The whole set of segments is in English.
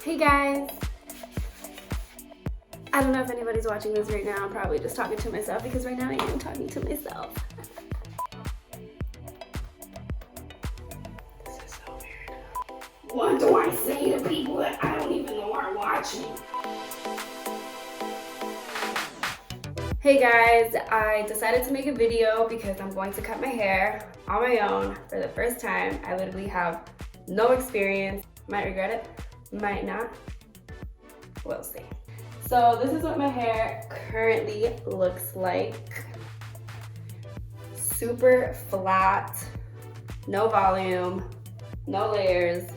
Hey guys! I don't know if anybody's watching this right now. I'm probably just talking to myself because right now I am talking to myself. This is so weird. What do I say to people that I don't even know are watching? Hey guys, I decided to make a video because I'm going to cut my hair on my own for the first time. I literally have no experience. Might regret it, might not. We'll see. So this is what my hair currently looks like. Super flat, no volume, no layers.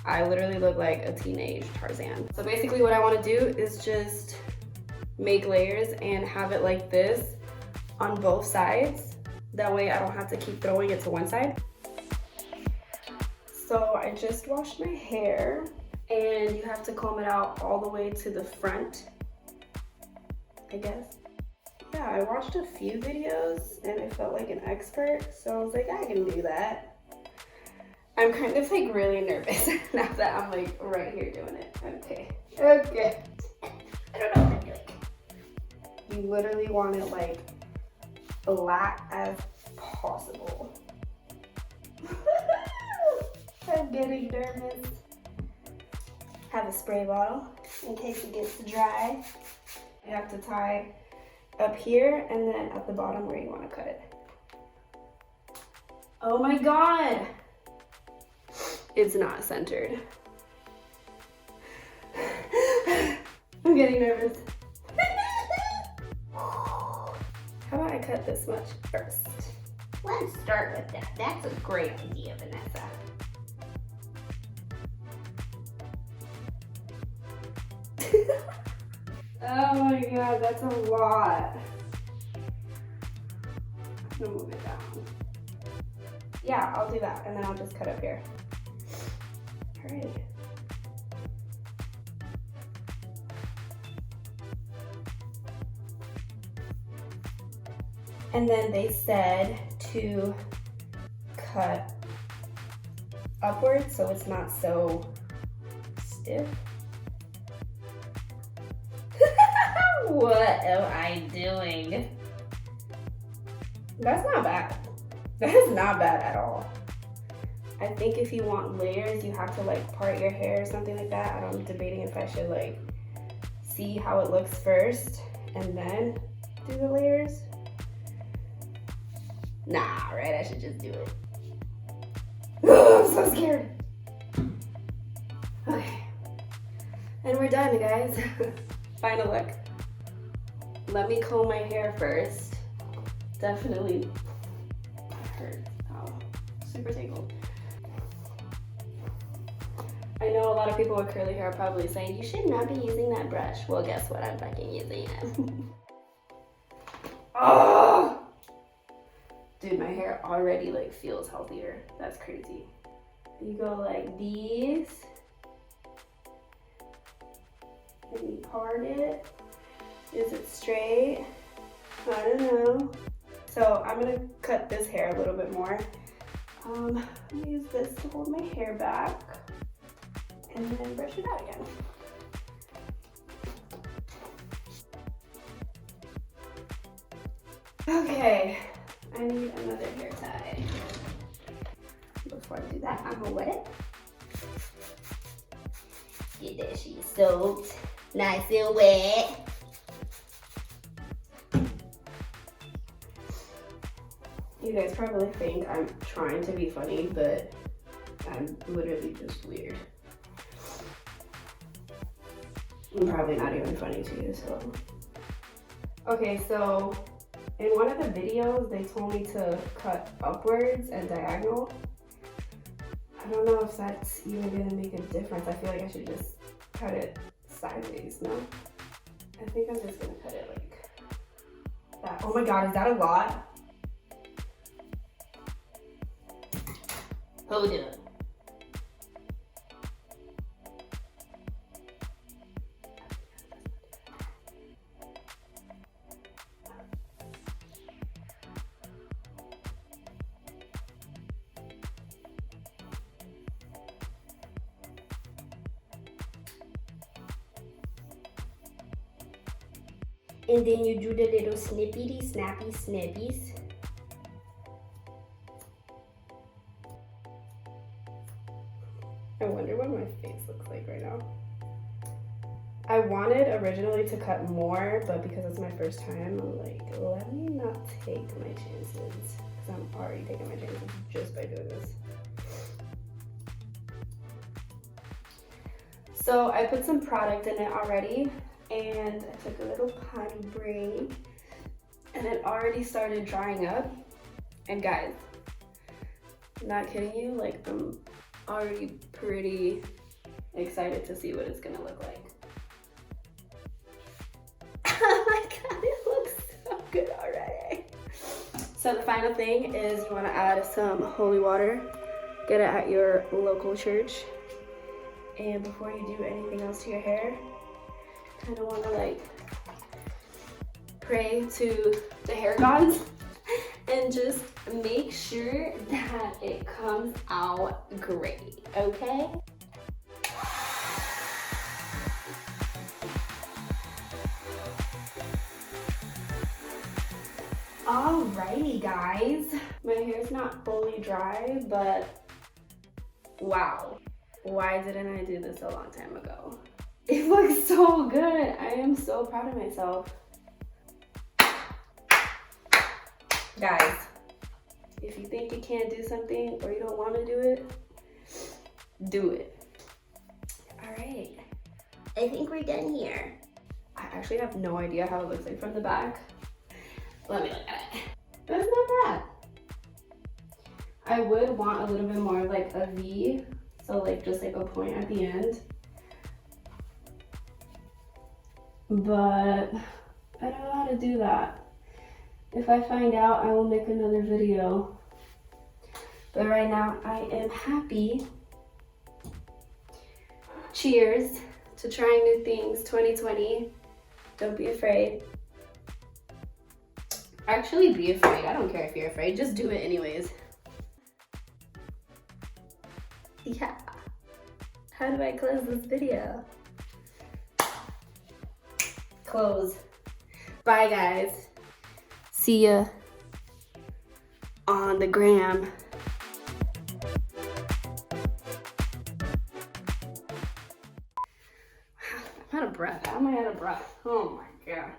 I literally look like a teenage Tarzan. So basically what I want to do is just make layers and have it like this on both sides. That way I don't have to keep throwing it to one side. So I just washed my hair and you have to comb it out all the way to the front, I guess. Yeah, I watched a few videos and I felt like an expert, so I was like, I can do that. I'm kind of like really nervous now that I'm like right here doing it. Okay. I don't know what I'm doing. You literally want it like flat as possible. I'm getting nervous. Have a spray bottle in case it gets dry. You have to tie up here and then at the bottom where you want to cut it. Oh my god! It's not centered. I'm getting nervous. How about I cut this much first? Let's start with that. That's a great idea, Vanessa. Oh my god, that's a lot. I'm gonna move it down. Yeah, I'll do that and then I'll just cut up here. Alright. And then they said to cut upwards so it's not so stiff. What am I doing? That's not bad. That is not bad at all. I think if you want layers, you have to like part your hair or something like that. I'm debating if I should like see how it looks first and then do the layers. Nah, right? I should just do it. Oh, I'm so scared. Okay. And we're done, guys. Final look. Let me comb my hair first. Definitely hurts. Oh, super tangled. I know a lot of people with curly hair are probably saying, you should not be using that brush. Well, guess what? I'm fucking using it. Oh! Dude, my hair already like feels healthier. That's crazy. You go like these. And you part it. Is it straight? I don't know. So I'm gonna cut this hair a little bit more. I'm gonna use this to hold my hair back and then brush it out again. Okay, I need another hair tie. Before I do that, I'm gonna wet it. Get that shit soaked, nice and wet. You guys probably think I'm trying to be funny, but I'm literally just weird. I'm probably not even funny to you, so. Okay, so in one of the videos, they told me to cut upwards and diagonal. I don't know if that's even gonna make a difference. I feel like I should just cut it sideways, no? I think I'm just gonna cut it like that. Oh my god, is that a lot? Hold up. And then you do the little snippity snappy snippies. I wonder what my face looks like right now. I wanted originally to cut more, but because it's my first time, I'm like, let me not take my chances. Because I'm already taking my chances just by doing this. So I put some product in it already, and I took a little potty break, and it already started drying up. And guys, I'm not kidding you, like I'm already pretty excited to see what it's gonna look like. Oh my god, it looks so good already. So the final thing is you wanna add some holy water. Get it at your local church. And before you do anything else to your hair, kind of want to like pray to the hair gods and just make sure that it comes out great, okay? Alrighty guys, my hair's not fully dry, but wow. Why didn't I do this a long time ago? It looks so good. I am so proud of myself. Guys, if you think you can't do something or you don't want to do it, do it. All right. I think we're done here. I actually have no idea how it looks like from the back. Let me look at it. That's not bad. I would want a little bit more like a V. So like just like a point at the end. But I don't know how to do that. If I find out, I will make another video. But right now I am happy. Cheers to trying new things 2020. Don't be afraid. Actually be afraid. I don't care if you're afraid. Just do it anyways. Yeah. How do I close this video? Close. Bye guys. See ya on the gram. I'm out of breath. How am I out of breath? Oh my god.